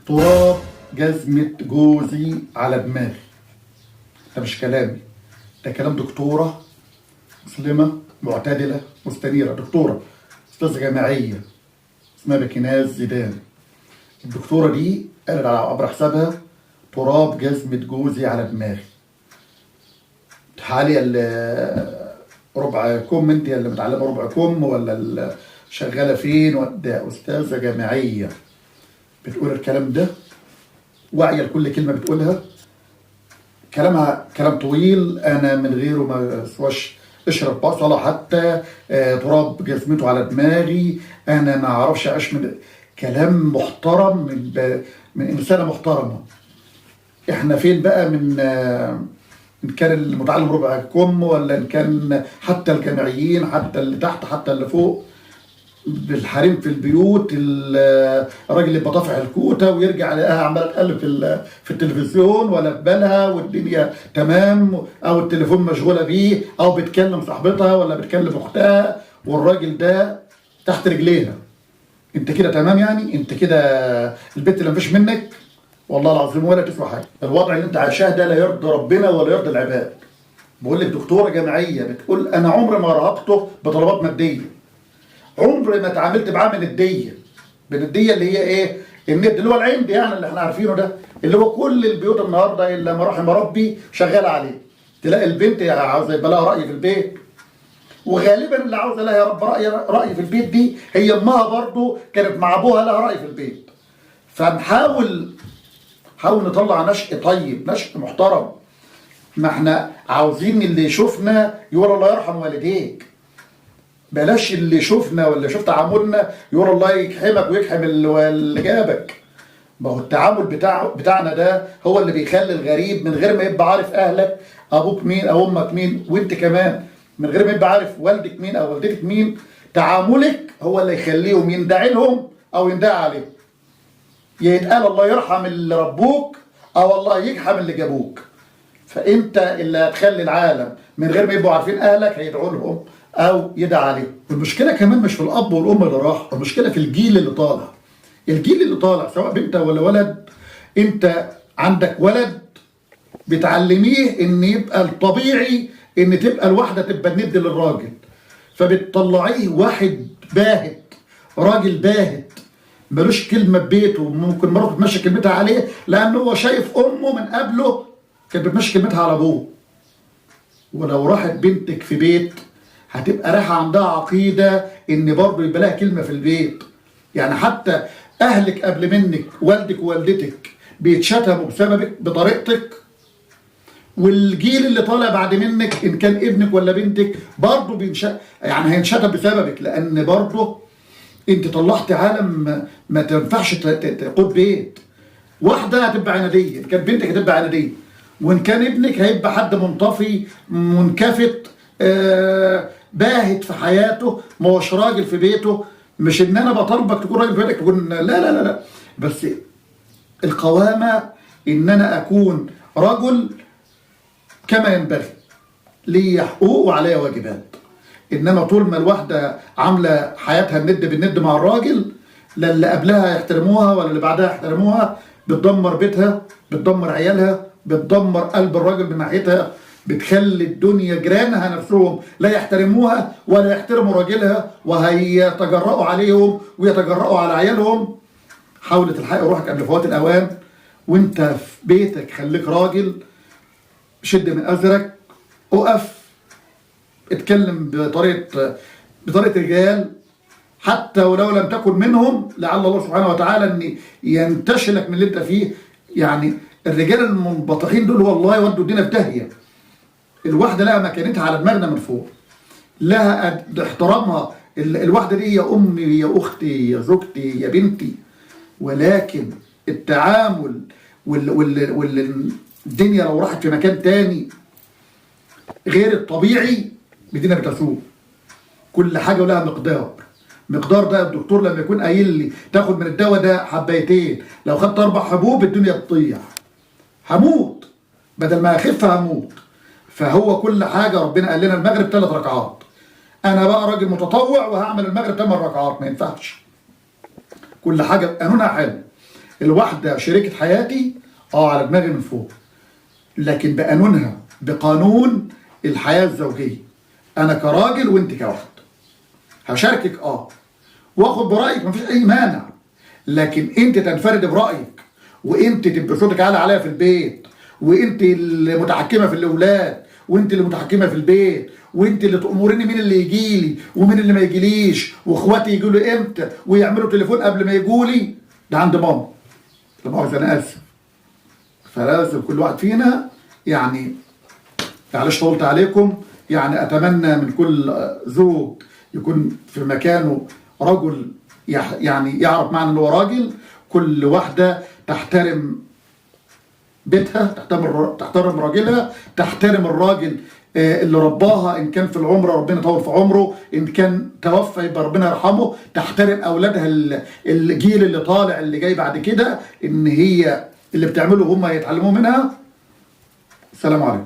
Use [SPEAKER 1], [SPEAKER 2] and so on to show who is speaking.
[SPEAKER 1] تراب جزمة جوزي على دماغي. ده مش كلامي، ده كلام دكتورة مسلمة معتدلة مستنيرة، دكتورة أستاذة جامعية اسمها بكيناز زيدان. الدكتورة دي قالت على عبر حسابها تراب جزمة جوزي على دماغي. تعالي ربع كم، انت اللي متعلمة ربع كم ولا شغالة فين؟ ده أستاذة جامعية بتقول الكلام ده، واعية لكل كلمة بتقولها. كلامها كلام طويل، أنا من غيره ما سواش اشرب بصلة حتى. تراب جزمته على دماغي، أنا ما أعرفش أعيش من كلام محترم من إنسانة محترمة. إحنا فين بقى من إن كان المتعلم ربع كم ولا إن كان حتى الجامعيين، حتى اللي تحت حتى اللي فوق، بالحريم في البيوت، الراجل اللي بطافح الكوته ويرجع يلاقيها عماله تقلب في التلفزيون ولا في بالها والدنيا تمام، او التليفون مشغوله بيه، او بتكلم صاحبتها ولا بتكلم اختها والراجل ده تحت رجليها. انت كده تمام؟ يعني انت كده البت اللي مفيش منك والله العظيم ولا تسوى حاجه. الوضع اللي انت عايشاه ده لا يرضي ربنا ولا يرضي العباد. بقول لك دكتوره جامعيه بتقول انا عمري ما رهقته بطلبات ماديه، عمري ما اتعاملت معاه من الديه اللي هي ايه؟ الند اللي هو العند يعني اللي احنا عارفينه ده، اللي هو كل البيوت النهارده الا ما رحم ربي شغاله عليه. تلاقي البنت عاوزه يبقى لها راي في البيت، وغالبا اللي عاوزه لها يا رب راي في البيت دي هي امها برضه كانت مع ابوها لها راي في البيت. فنحاول نطلع نشء طيب، نشء محترم. ما احنا عاوزين اللي يشوفنا يقول الله يرحم والديك، بلاش اللي شفنا ولا شوف تعاملنا يقول الله يكحمك ويكحم اللي جابك. ما هو التعامل بتاعنا ده هو اللي بيخلي الغريب من غير ما يبقى عارف اهلك ابوك مين او امك مين، وانت كمان من غير ما يبقى عارف والدك مين او والدتك مين، تعاملك هو اللي يخليهم يندعي لهم او يندعي عليهم. يتقال الله يرحم اللي ربوك او الله يكحم اللي جابوك. فانت اللي هتخلي العالم من غير ما يبقوا عارفين اهلك هيدعوا لهم او يدعى عليهم. المشكله كمان مش في الاب والام اللي راح، المشكله في الجيل اللي طالع. الجيل اللي طالع سواء بنت ولا ولد، انت عندك ولد بتعلميه ان يبقى الطبيعي ان تبقى الواحده تبقى الند للراجل، فبتطلعيه واحد باهت، راجل باهت ملوش كلمه ببيته، ممكن مراته تمشي كلمتها عليه لانه هو شايف امه من قبله كانت بتمشي كلمتها على ابوه. ولو راحت بنتك في بيت هتبقى رايحه عندها عقيده ان برضه يبقى لها كلمه في البيت. يعني حتى اهلك قبل منك، والدك ووالدتك بيتشتموا بسببك بطريقتك، والجيل اللي طالع بعد منك ان كان ابنك ولا بنتك برضه يعني هينشتم بسببك، لان برضه انت طلعت عالم ما تنفعش تقود بيت. واحده هتبقى عناديه، ان كان بنتك هتبقى عناديه، وان كان ابنك هيبقى حد منطفي منكفت باهت في حياته، ما هوش راجل في بيته. مش ان انا بطالبك تكون راجل في بيتك، تكون لا لا لا لا، بس القوامه ان انا اكون رجل كما ينبغي، لي حقوق وعليا واجبات. انما طول ما الواحده عامله حياتها الند بالند مع الراجل، لا اللي قبلها يحترموها ولا اللي بعدها يحترموها، بتدمر بيتها، بتدمر عيالها، بتدمر قلب الراجل من ناحيتها، بتخلي الدنيا جيرانها نفسهم لا يحترموها ولا يحترموا راجلها، وهيتجرأوا عليهم ويتجرأوا على عيالهم. حاول تلحق روحك قبل فوات الاوان، وانت في بيتك خليك راجل، شد من ازرك، اقف، اتكلم بطريقه رجال، حتى ولو لم تكن منهم، لعل الله سبحانه وتعالى ان ينتشلك من اللي انت فيه. يعني الرجال المنبطحين دول والله يودوا الدنيا في داهيه. الواحده لها مكانتها على دماغنا من فوق، لها احترامها. الواحده دي يا امي يا اختي يا زوجتي يا بنتي، ولكن التعامل والدنيا لو راحت في مكان تاني غير الطبيعي الدنيا بتسوء. كل حاجه ولها مقدار ده الدكتور لما يكون قايل لي تاخد من الدواء ده حبايتين، لو خدت 4 حبوب الدنيا تضيع، هموت، بدل ما اخف هموت. فهو كل حاجه ربنا قال لنا المغرب 3 ركعات، انا بقى راجل متطوع وهعمل المغرب 8 ركعات، ما ينفعش. كل حاجه قانونها حلو. الواحده شريكه حياتي على دماغي من فوق، لكن بقانونها، بقانون الحياه الزوجيه، انا كراجل وانت كواحد هشاركك واخد برايك، مفيش اي مانع، لكن انت تنفرد برايك وانت تبقى صوتك عالي عليا في البيت، وانت المتحكمه في الاولاد، وانت اللي متحكمه في البيت، وانت اللي تامريني مين اللي يجي لي ومين اللي ما يجيليش، واخواتي يجوا لي امتى ويعملوا تليفون قبل ما يجوا لي، ده عند ماما. لا مؤاخذه انا اسف. فلازم كل واحد فينا يعني، معلش طولت عليكم، يعني اتمنى من كل زوج يكون في مكانه رجل يعني يعرف معنى ان هو راجل، كل واحده تحترم بيتها، تحترم راجلها، تحترم الراجل اللي رباها، ان كان في العمر ربنا يطول في عمره، ان كان توفى يبقى ربنا يرحمه، تحترم اولادها، الجيل اللي طالع اللي جاي بعد كده، ان هي اللي بتعمله هم يتعلموا منها. السلام عليكم.